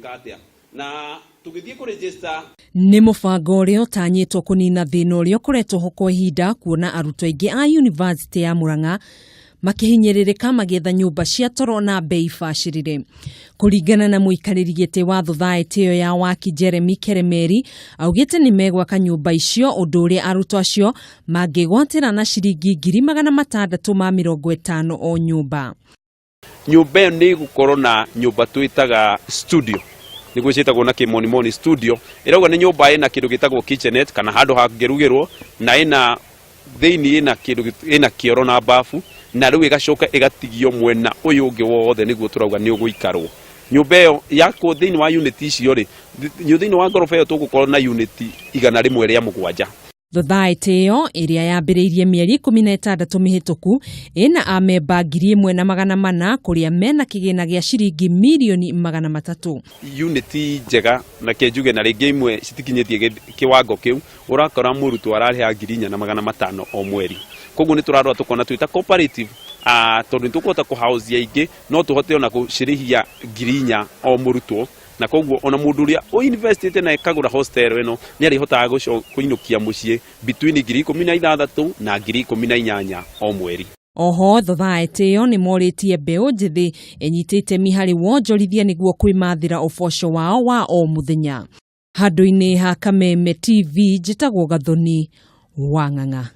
gwika atia na tugithie ku register ni mubango uria utanyitwo kunina thina uria ukoretwo ho kwa ihinda kuona arutwo aingi a University ya Murang'a makihinyiririka magetha nyumba cia toro na bei bacirire. Kuringana na muikariri giti wa Thothaiti iyo ya waki Jeremy Keremeri, augite ni megwaka nyumba icio undu uria arutwo acio mangigwatira na ciringi 650 o nyumba. Nyumba ni gukorwo na nyumba twitaga studio. Niguo citagwo na kimonimoni studio. Irauga ni nyumba ina kindu gitagwo kitchenette kana handu hangirugirwo na ina thiini ina kindu ina kioro na bafu na riu igacoka igatigio mwena uyu ungi wothe niguo turauga ni uguikarwo. Nyumba iyo yako thiini wa unit icio ri thiini wa ngorofa iyo tugukorwo na unit 107. Thothaiti iyo iria yambiriirie mieri 16 mihituku ina amemba 1,400 kuria mena kigina gia ciringi milioni 300. Unit njega na kenjuge na ringi imwe citikinyitie kiwango kiu urakora murutwo ararĩha 4,500 o mweri. Koguo ni turarwa tukona twita cooperative tondu tukuhota kuhouse aingi no tuhote ona gucirihia 4,000 o murutwo na koguo ona mundu uria o university na ekagura hostel eno ni arihotaga kuinukia mucii between 16,000 na 18,000 o mweri. Oho Thothaiti iyo ni moritie mbeu njithi enyitite mihari wonjorithia niguo kwimathira uboco wao wa o muthenya. Handu-ini ha Kameme TV njitagwo Gathoni wa Ng'ang'a.